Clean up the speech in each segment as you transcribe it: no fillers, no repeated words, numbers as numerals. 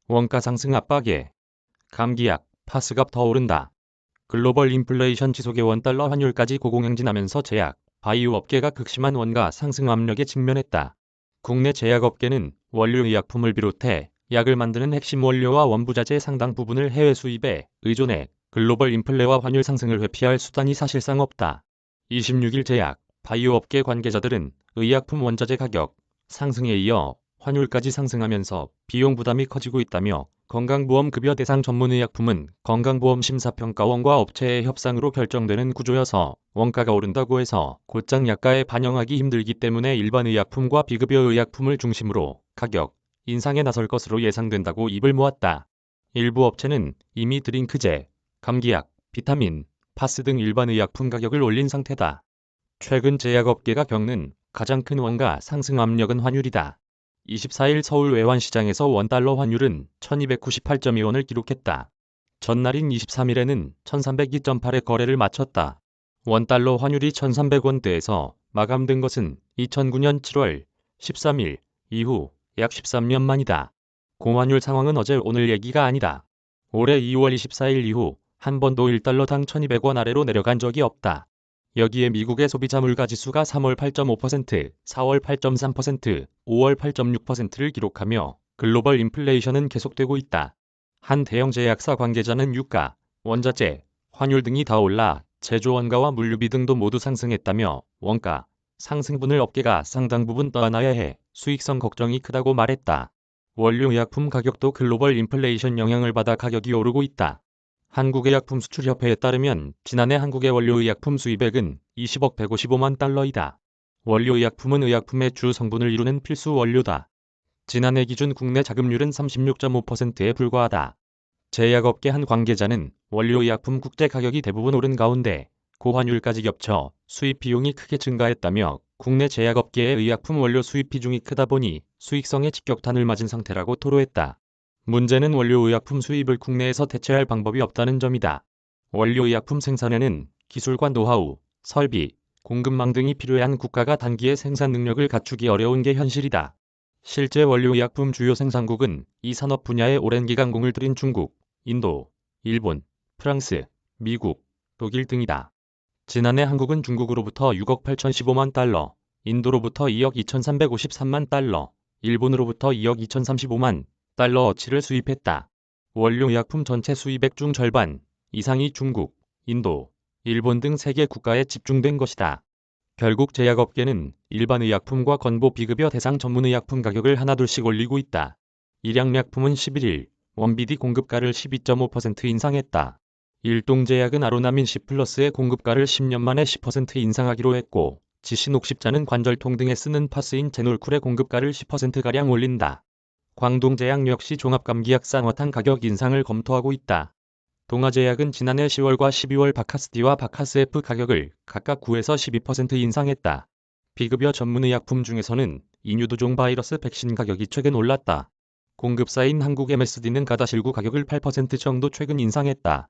원가 상승 압박에 감기약, 파스값 더 오른다. 글로벌 인플레이션 지속의 원달러 환율까지 고공행진하면서 제약, 바이오 업계가 극심한 원가 상승 압력에 직면했다. 국내 제약업계는 원료의약품을 비롯해 약을 만드는 핵심 원료와 원부자재 상당 부분을 해외 수입에 의존해 글로벌 인플레와 환율 상승을 회피할 수단이 사실상 없다. 26일 제약, 바이오 업계 관계자들은 의약품 원자재 가격 상승에 이어 환율까지 상승하면서 비용 부담이 커지고 있다며 건강보험급여 대상 전문의약품은 건강보험심사평가원과 업체의 협상으로 결정되는 구조여서 원가가 오른다고 해서 곧장 약가에 반영하기 힘들기 때문에 일반 의약품과 비급여 의약품을 중심으로 가격 인상에 나설 것으로 예상된다고 입을 모았다. 일부 업체는 이미 드링크제, 감기약, 비타민, 파스 등 일반 의약품 가격을 올린 상태다. 최근 제약업계가 겪는 가장 큰 원가 상승 압력은 환율이다. 24일 서울 외환시장에서 원달러 환율은 1298.2원을 기록했다. 전날인 23일에는 1302.8에 거래를 마쳤다. 원달러 환율이 1300원대에서 마감된 것은 2009년 7월 13일 이후 약 13년 만이다. 고환율 상황은 어제 오늘 얘기가 아니다. 올해 2월 24일 이후 한 번도 1달러당 1200원 아래로 내려간 적이 없다. 여기에 미국의 소비자 물가지수가 3월 8.5%, 4월 8.3%, 5월 8.6%를 기록하며 글로벌 인플레이션은 계속되고 있다. 한 대형 제약사 관계자는 유가, 원자재, 환율 등이 다 올라 제조 원가와 물류비 등도 모두 상승했다며 원가 상승분을 업계가 상당 부분 떠안아야 해 수익성 걱정이 크다고 말했다. 원료의약품 가격도 글로벌 인플레이션 영향을 받아 가격이 오르고 있다. 한국의약품수출협회에 따르면 지난해 한국의 원료의약품 수입액은 20억 155만 달러이다. 원료의약품은 의약품의 주 성분을 이루는 필수 원료다. 지난해 기준 국내 자급률은 36.5%에 불과하다. 제약업계 한 관계자는 원료의약품 국제 가격이 대부분 오른 가운데 고환율까지 겹쳐 수입 비용이 크게 증가했다며 국내 제약업계의 의약품 원료 수입 비중이 크다 보니 수익성에 직격탄을 맞은 상태라고 토로했다. 문제는 원료의약품 수입을 국내에서 대체할 방법이 없다는 점이다. 원료의약품 생산에는 기술과 노하우, 설비, 공급망 등이 필요한 국가가 단기에 생산 능력을 갖추기 어려운 게 현실이다. 실제 원료의약품 주요 생산국은 이 산업 분야에 오랜 기간 공을 들인 중국, 인도, 일본, 프랑스, 미국, 독일 등이다. 지난해 한국은 중국으로부터 6억 8,015만 달러, 인도로부터 2억 2,353만 달러, 일본으로부터 2억 2,035만 달러어치를 수입했다. 원료의약품 전체 수입액 중 절반 이상이 중국, 인도, 일본 등 세계 국가에 집중된 것이다. 결국 제약업계는 일반 의약품과 건보 비급여 대상 전문의약품 가격을 하나둘씩 올리고 있다. 일양약품은 11일 원비디 공급가를 12.5% 인상했다. 일동제약은 아로나민 C+의 공급가를 10년 만에 10% 인상하기로 했고 지신옥십자는 관절통 등에 쓰는 파스인 제놀쿨의 공급가를 10%가량 올린다. 광동제약 역시 종합감기약 쌍화탕 가격 인상을 검토하고 있다. 동아제약은 지난해 10월과 12월 바카스D와 바카스F 가격을 각각 9에서 12% 인상했다. 비급여 전문의약품 중에서는 인유두종 바이러스 백신 가격이 최근 올랐다. 공급사인 한국 MSD는 가다실구 가격을 8% 정도 최근 인상했다.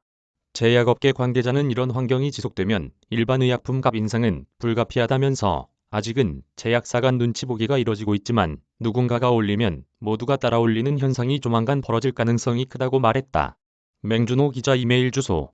제약업계 관계자는 이런 환경이 지속되면 일반 의약품 값 인상은 불가피하다면서 아직은 제약사 간 눈치 보기가 이뤄지고 있지만 누군가가 올리면 모두가 따라 올리는 현상이 조만간 벌어질 가능성이 크다고 말했다. 맹준호 기자 이메일 주소